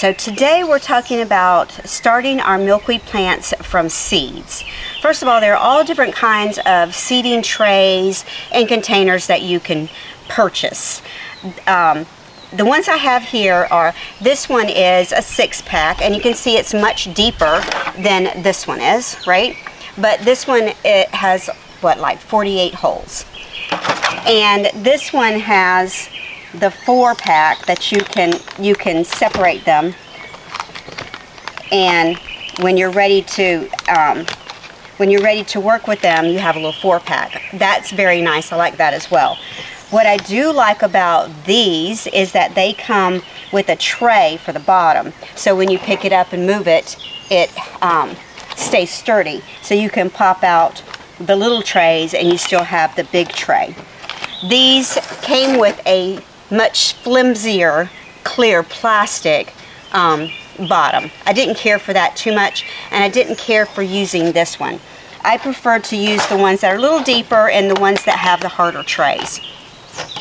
so today we're talking about starting our milkweed plants from seeds. First of all, there are all different kinds of seeding trays and containers that you can purchase. The ones I have here are, this one is a 6-pack, and you can see it's much deeper than this one is, right? But this one, it has, what, like 48 holes. And this one has the 4-pack that you can separate them, and when you're ready to work with them, you have a little 4-pack. That's very nice. I like that as well. What I do like about these is that they come with a tray for the bottom, so when you pick it up and move it, it stays sturdy. So you can pop out the little trays and you still have the big tray. These came with a much flimsier clear plastic bottom. I didn't care for that too much, and I didn't care for using this one. I prefer to use the ones that are a little deeper and the ones that have the harder trays.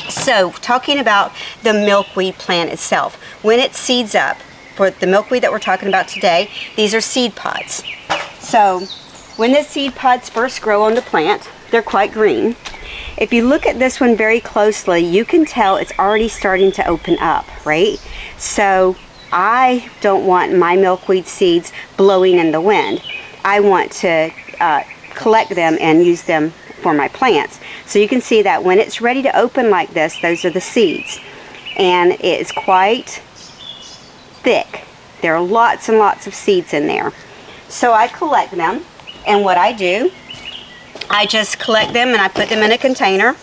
So, talking about the milkweed plant itself, when it seeds up, for the milkweed that we're talking about today, these are seed pods. So, when the seed pods first grow on the plant, they're quite green. If you look at this one very closely, you can tell it's already starting to open up, right? So I don't want my milkweed seeds blowing in the wind. I want to collect them and use them for my plants. So you can see that when it's ready to open like this, those are the seeds. And it is quite thick. There are lots and lots of seeds in there. So I collect them, and what I do, I just collect them and I put them in a container,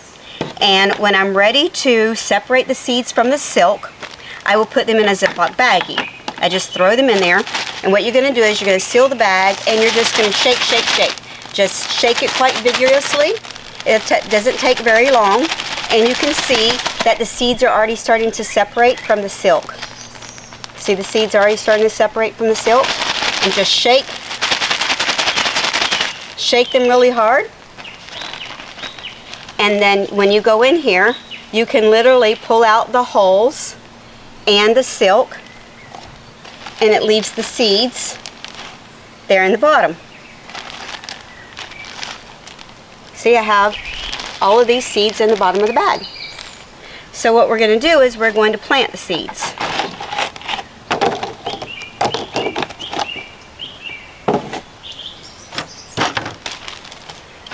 and when I'm ready to separate the seeds from the silk, I will put them in a Ziploc baggie. I just throw them in there, and what you're going to do is you're going to seal the bag, and you're just going to shake, shake, shake. Just shake it quite vigorously. It doesn't take very long, and you can see that the seeds are already starting to separate from the silk. See, the seeds are already starting to separate from the silk, and just shake them really hard. And then when you go in here, you can literally pull out the holes and the silk, and it leaves the seeds there in the bottom. See, I have all of these seeds in the bottom of the bag. So what we're going to do is we're going to plant the seeds.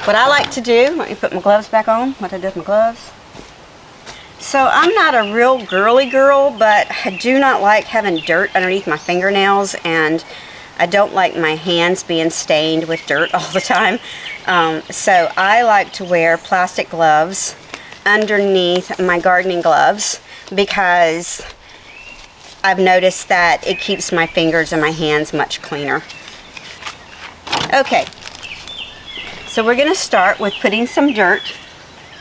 What I like to do, let me put my gloves back on, what I do with my gloves. So I'm not a real girly girl, but I do not like having dirt underneath my fingernails, and I don't like my hands being stained with dirt all the time. So I like to wear plastic gloves underneath my gardening gloves, because I've noticed that it keeps my fingers and my hands much cleaner. Okay. So we're going to start with putting some dirt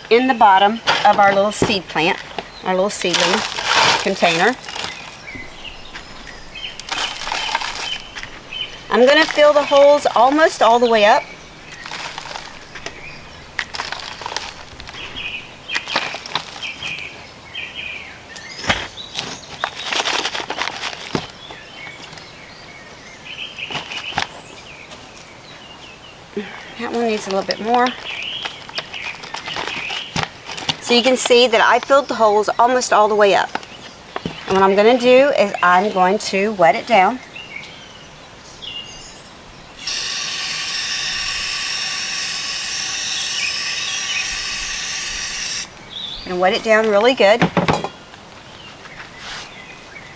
in the bottom of our little seed plant, our little seedling container. I'm going to fill the holes almost all the way up. That one needs a little bit more. So you can see that I filled the holes almost all the way up. And what I'm going to do is I'm going to wet it down. And wet it down really good.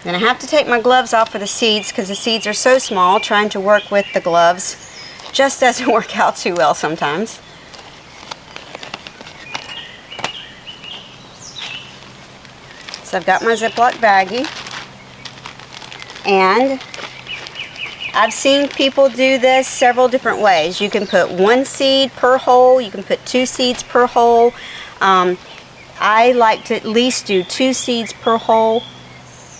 Then I have to take my gloves off for the seeds, because the seeds are so small. Trying to work with the gloves just doesn't work out too well sometimes. So I've got my Ziploc baggie, and I've seen people do this several different ways. You can put 1 seed per hole, you can put 2 seeds per hole. I like to at least do 2 seeds per hole,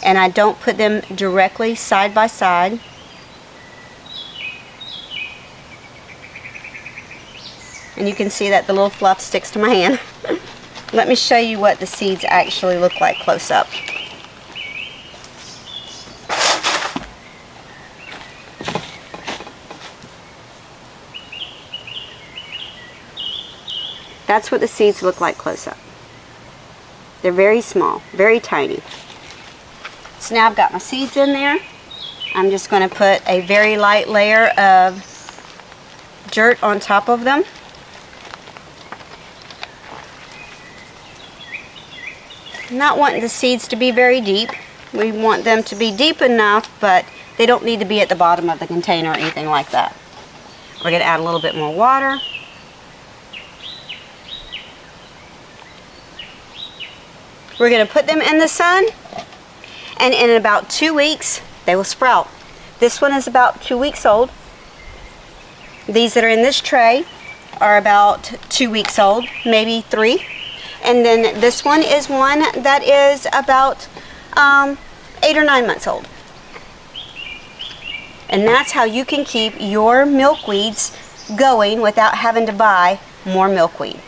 and I don't put them directly side by side. And you can see that the little fluff sticks to my hand. Let me show you what the seeds actually look like close up. That's what the seeds look like close up. They're very small, very tiny. So now I've got my seeds in there. I'm just going to put a very light layer of dirt on top of them. Not wanting the seeds to be very deep. We want them to be deep enough, but they don't need to be at the bottom of the container or anything like that. We're going to add a little bit more water. We're going to put them in the sun, and in about 2 weeks they will sprout. This one is about 2 weeks old. These that are in this tray are about 2 weeks old, maybe 3. And then this one is one that is about 8 or 9 months old. And that's how you can keep your milkweeds going without having to buy more milkweed.